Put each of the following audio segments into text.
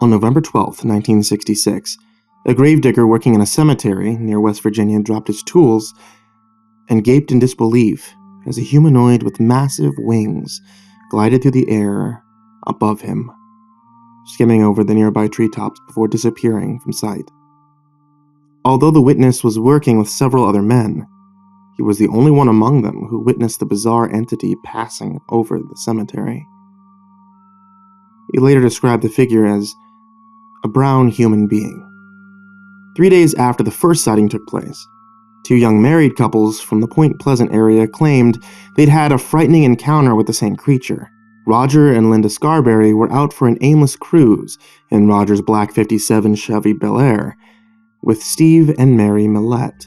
On November 12, 1966, a gravedigger working in a cemetery near West Virginia dropped his tools and gaped in disbelief as a humanoid with massive wings glided through the air above him, skimming over the nearby treetops before disappearing from sight. Although the witness was working with several other men, he was the only one among them who witnessed the bizarre entity passing over the cemetery. He later described the figure as a brown human being. 3 days after the first sighting took place, two young married couples from the Point Pleasant area claimed they'd had a frightening encounter with the same creature. Roger and Linda Scarberry were out for an aimless cruise in Roger's black 57 Chevy Bel Air with Steve and Mary Millette,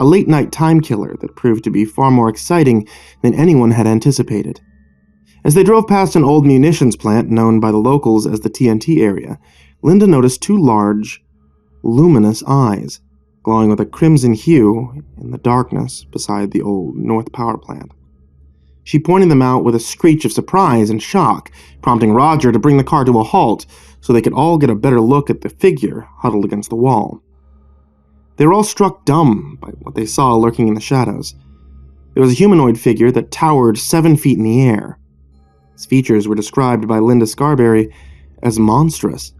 a late-night time killer that proved to be far more exciting than anyone had anticipated. As they drove past an old munitions plant known by the locals as the TNT area, Linda noticed two large, luminous eyes glowing with a crimson hue in the darkness beside the old North Power Plant. She pointed them out with a screech of surprise and shock, prompting Roger to bring the car to a halt so they could all get a better look at the figure huddled against the wall. They were all struck dumb by what they saw lurking in the shadows. It was a humanoid figure that towered 7 feet in the air. Its features were described by Linda Scarberry as monstrous,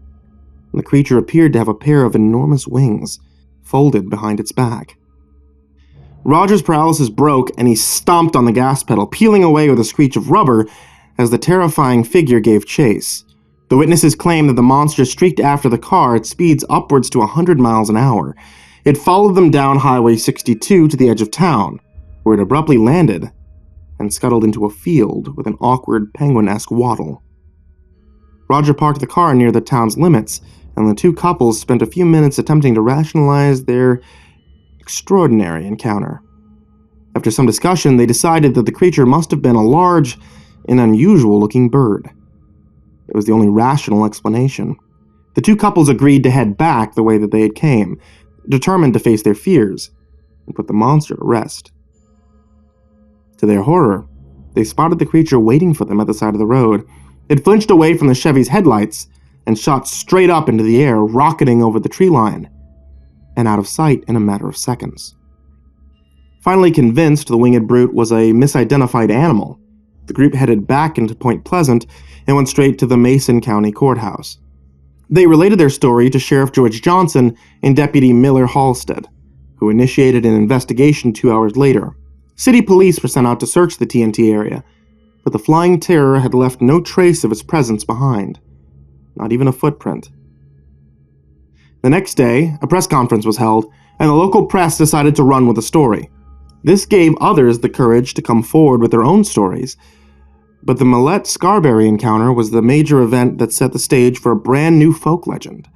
and the creature appeared to have a pair of enormous wings folded behind its back. Roger's paralysis broke and he stomped on the gas pedal, peeling away with a screech of rubber as the terrifying figure gave chase. The witnesses claimed that the monster streaked after the car at speeds upwards to 100 miles an hour. It followed them down Highway 62 to the edge of town, where it abruptly landed and scuttled into a field with an awkward penguin-esque waddle. Roger parked the car near the town's limits, and the two couples spent a few minutes attempting to rationalize their extraordinary encounter. After some discussion, they decided that the creature must have been a large and unusual-looking bird. It was the only rational explanation. The two couples agreed to head back the way that they had came, determined to face their fears and put the monster to rest. To their horror, they spotted the creature waiting for them at the side of the road. It flinched away from the Chevy's headlights and shot straight up into the air, rocketing over the tree line, and out of sight in a matter of seconds. Finally convinced the winged brute was a misidentified animal, the group headed back into Point Pleasant and went straight to the Mason County Courthouse. They related their story to Sheriff George Johnson and Deputy Miller Halstead, who initiated an investigation 2 hours later. City police were sent out to search the TNT area, but the flying terror had left no trace of its presence behind, not even a footprint. The next day, a press conference was held, and the local press decided to run with the story. This gave others the courage to come forward with their own stories, but the Millette-Scarberry encounter was the major event that set the stage for a brand new folk legend.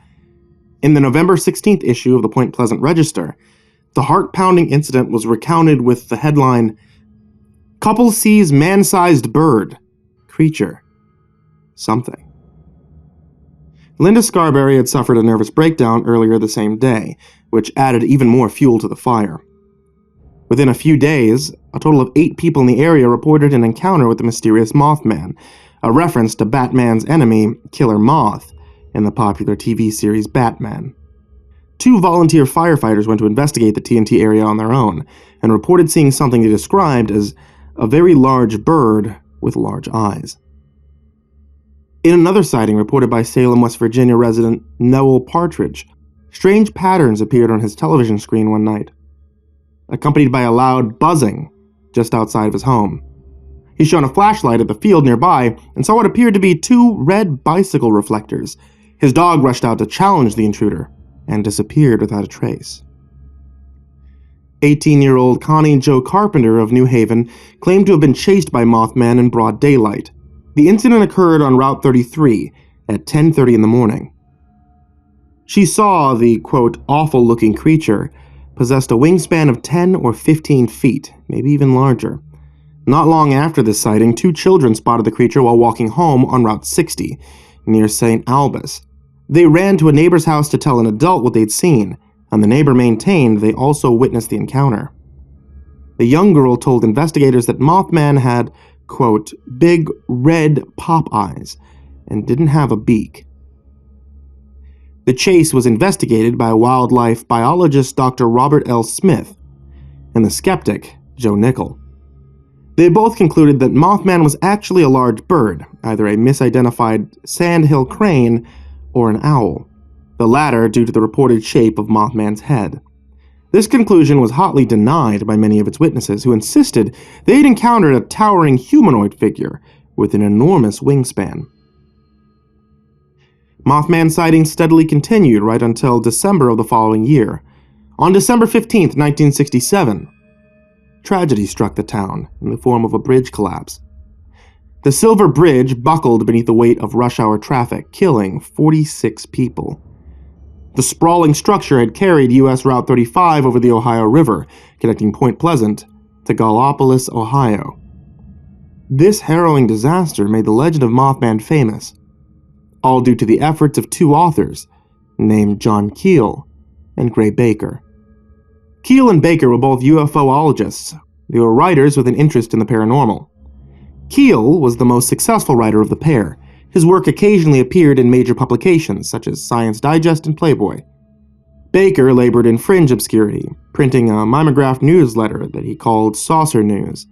In the November 16th issue of the Point Pleasant Register, the heart-pounding incident was recounted with the headline, "Couple sees man-sized bird, creature, something." Linda Scarberry had suffered a nervous breakdown earlier the same day, which added even more fuel to the fire. Within a few days, a total of 8 people in the area reported an encounter with the mysterious Mothman, a reference to Batman's enemy, Killer Moth, in the popular TV series Batman. 2 volunteer firefighters went to investigate the TNT area on their own, and reported seeing something they described as a very large bird with large eyes. In another sighting reported by Salem, West Virginia resident Noel Partridge, strange patterns appeared on his television screen one night, accompanied by a loud buzzing just outside of his home. He shone a flashlight at the field nearby and saw what appeared to be 2 red bicycle reflectors. His dog rushed out to challenge the intruder and disappeared without a trace. 18-year-old Connie Jo Carpenter of New Haven claimed to have been chased by Mothman in broad daylight. The incident occurred on Route 33 at 10:30 in the morning. She saw the, quote, awful-looking creature possessed a wingspan of 10 or 15 feet, maybe even larger. Not long after this sighting, 2 children spotted the creature while walking home on Route 60, near St. Albans. They ran to a neighbor's house to tell an adult what they'd seen, and the neighbor maintained they also witnessed the encounter. The young girl told investigators that Mothman had, quote, big red pop eyes and didn't have a beak. The chase was investigated by wildlife biologist Dr. Robert L. Smith and the skeptic Joe Nickell. They both concluded that Mothman was actually a large bird, either a misidentified sandhill crane or an owl, the latter due to the reported shape of Mothman's head. This conclusion was hotly denied by many of its witnesses, who insisted they'd encountered a towering humanoid figure with an enormous wingspan. Mothman sightings steadily continued right until December of the following year. On December 15, 1967, tragedy struck the town in the form of a bridge collapse. The Silver Bridge buckled beneath the weight of rush-hour traffic, killing 46 people. The sprawling structure had carried U.S. Route 35 over the Ohio River, connecting Point Pleasant to Gallipolis, Ohio. This harrowing disaster made the legend of Mothman famous, all due to the efforts of two authors named John Keel and Gray Baker. Keel and Baker were both UFOologists. They were writers with an interest in the paranormal. Keel was the most successful writer of the pair. His work occasionally appeared in major publications such as Science Digest and Playboy. Baker labored in fringe obscurity, printing a mimeographed newsletter that he called Saucer News.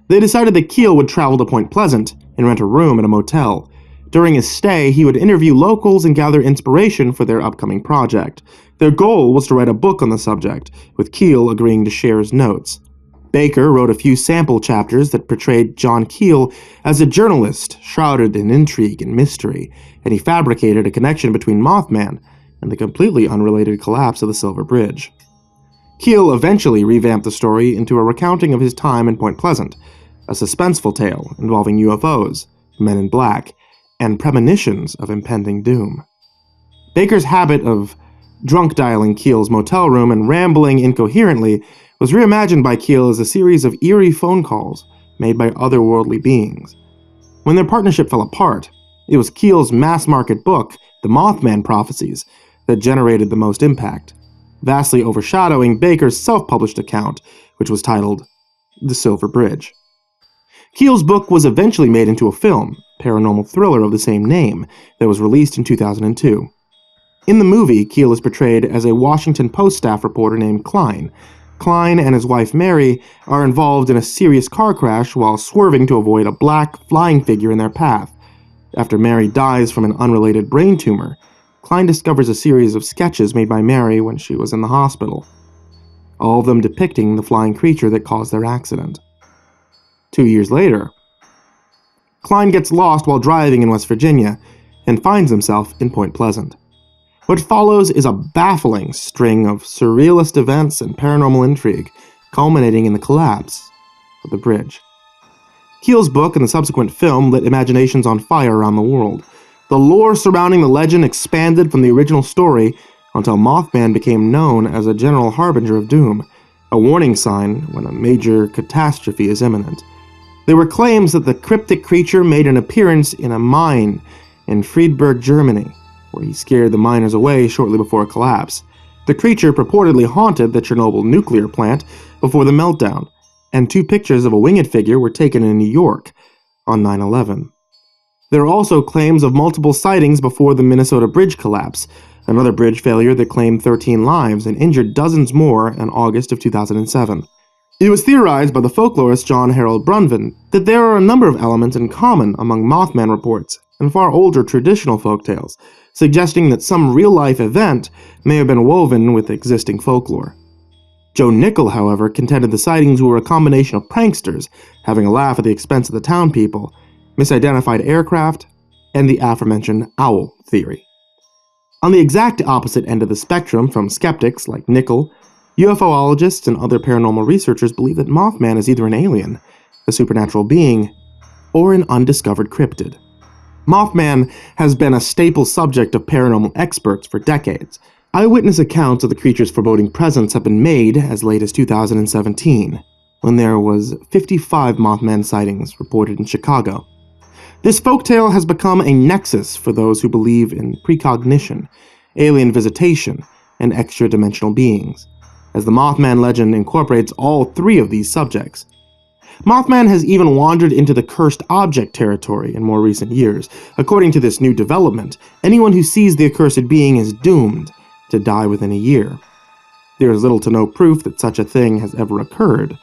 They decided that Keel would travel to Point Pleasant and rent a room at a motel. During his stay, he would interview locals and gather inspiration for their upcoming project. Their goal was to write a book on the subject, with Keel agreeing to share his notes. Baker wrote a few sample chapters that portrayed John Keel as a journalist shrouded in intrigue and mystery, and he fabricated a connection between Mothman and the completely unrelated collapse of the Silver Bridge. Keel eventually revamped the story into a recounting of his time in Point Pleasant, a suspenseful tale involving UFOs, men in black, and premonitions of impending doom. Baker's habit of drunk-dialing Keel's motel room and rambling incoherently was reimagined by Keel as a series of eerie phone calls made by otherworldly beings. When their partnership fell apart, it was Keel's mass-market book, The Mothman Prophecies, that generated the most impact, vastly overshadowing Baker's self-published account, which was titled The Silver Bridge. Keel's book was eventually made into a film, paranormal thriller of the same name, that was released in 2002. In the movie, Keel is portrayed as a Washington Post staff reporter named Klein. Klein and his wife Mary are involved in a serious car crash while swerving to avoid a black, flying figure in their path. After Mary dies from an unrelated brain tumor, Klein discovers a series of sketches made by Mary when she was in the hospital, all of them depicting the flying creature that caused their accident. 2 years later, Klein gets lost while driving in West Virginia and finds himself in Point Pleasant. What follows is a baffling string of surrealist events and paranormal intrigue, culminating in the collapse of the bridge. Keel's book and the subsequent film lit imaginations on fire around the world. The lore surrounding the legend expanded from the original story until Mothman became known as a general harbinger of doom, a warning sign when a major catastrophe is imminent. There were claims that the cryptic creature made an appearance in a mine in Friedberg, Germany, where he scared the miners away shortly before a collapse. The creature purportedly haunted the Chernobyl nuclear plant before the meltdown, and 2 pictures of a winged figure were taken in New York on 9/11. There are also claims of multiple sightings before the Minnesota bridge collapse, another bridge failure that claimed 13 lives and injured dozens more in August of 2007. It was theorized by the folklorist John Harold Brunvin that there are a number of elements in common among Mothman reports and far older traditional folktales, suggesting that some real-life event may have been woven with existing folklore. Joe Nickell, however, contended the sightings were a combination of pranksters having a laugh at the expense of the town people, misidentified aircraft, and the aforementioned owl theory. On the exact opposite end of the spectrum from skeptics like Nickell, UFOologists and other paranormal researchers believe that Mothman is either an alien, a supernatural being, or an undiscovered cryptid. Mothman has been a staple subject of paranormal experts for decades. Eyewitness accounts of the creature's foreboding presence have been made as late as 2017, when there was 55 Mothman sightings reported in Chicago. This folktale has become a nexus for those who believe in precognition, alien visitation, and extra-dimensional beings, as the Mothman legend incorporates all 3 of these subjects. Mothman has even wandered into the cursed object territory in more recent years. According to this new development, anyone who sees the accursed being is doomed to die within a year. There is little to no proof that such a thing has ever occurred,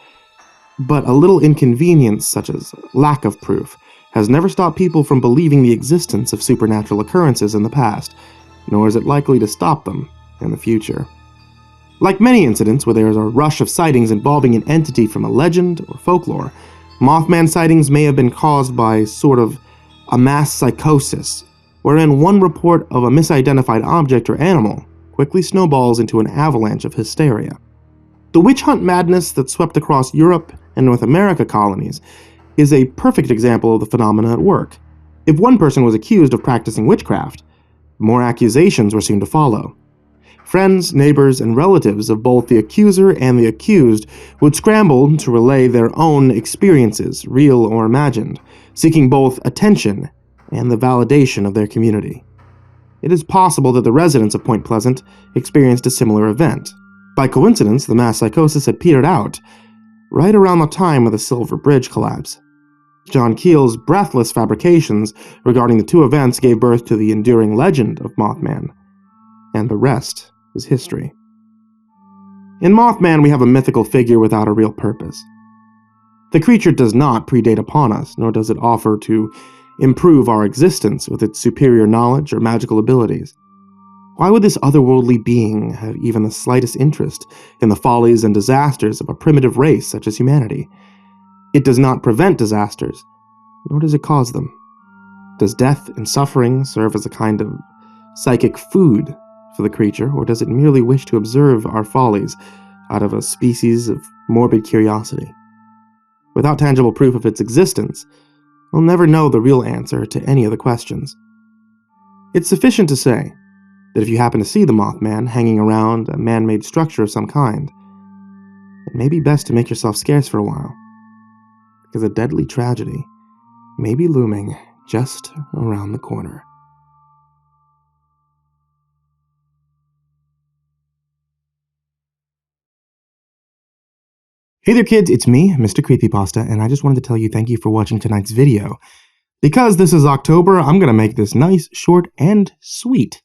but a little inconvenience, such as lack of proof, has never stopped people from believing the existence of supernatural occurrences in the past, nor is it likely to stop them in the future. Like many incidents where there is a rush of sightings involving an entity from a legend or folklore, Mothman sightings may have been caused by sort of a mass psychosis, wherein one report of a misidentified object or animal quickly snowballs into an avalanche of hysteria. The witch hunt madness that swept across Europe and North America colonies is a perfect example of the phenomena at work. If one person was accused of practicing witchcraft, more accusations were soon to follow. Friends, neighbors, and relatives of both the accuser and the accused would scramble to relay their own experiences, real or imagined, seeking both attention and the validation of their community. It is possible that the residents of Point Pleasant experienced a similar event. By coincidence, the mass psychosis had petered out right around the time of the Silver Bridge collapse. John Keel's breathless fabrications regarding the two events gave birth to the enduring legend of Mothman, and the rest is history. In Mothman, we have a mythical figure without a real purpose. The creature does not predate upon us, nor does it offer to improve our existence with its superior knowledge or magical abilities. Why would this otherworldly being have even the slightest interest in the follies and disasters of a primitive race such as humanity? It does not prevent disasters, nor does it cause them. Does death and suffering serve as a kind of psychic food for the creature, or does it merely wish to observe our follies out of a species of morbid curiosity? Without tangible proof of its existence, we'll never know the real answer to any of the questions. It's sufficient to say that if you happen to see the Mothman hanging around a man-made structure of some kind, it may be best to make yourself scarce for a while, because a deadly tragedy may be looming just around the corner. Hey there kids, it's me, MrCreepyPasta, and I just wanted to tell you thank you for watching tonight's video. Because this is October, I'm going to make this nice, short, and sweet.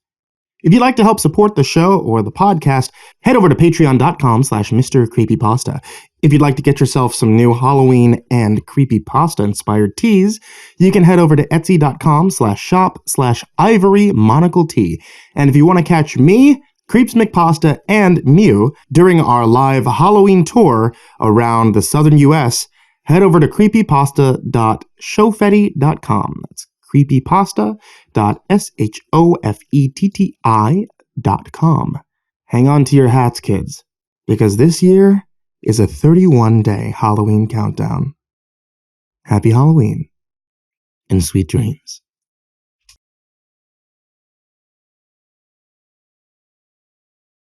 If you'd like to help support the show or the podcast, head over to patreon.com/MrCreepyPasta. If you'd like to get yourself some new Halloween and creepypasta-inspired teas, you can head over to etsy.com/shop/ivorymonocletea. And if you want to catch me, CreepsMcPasta, and Myuu during our live Halloween tour around the southern US, head over to creepypasta.shofetti.com. That's creepypasta.shofetti.com. Hang on to your hats, kids, because this year is a 31-day Halloween countdown. Happy Halloween and sweet dreams.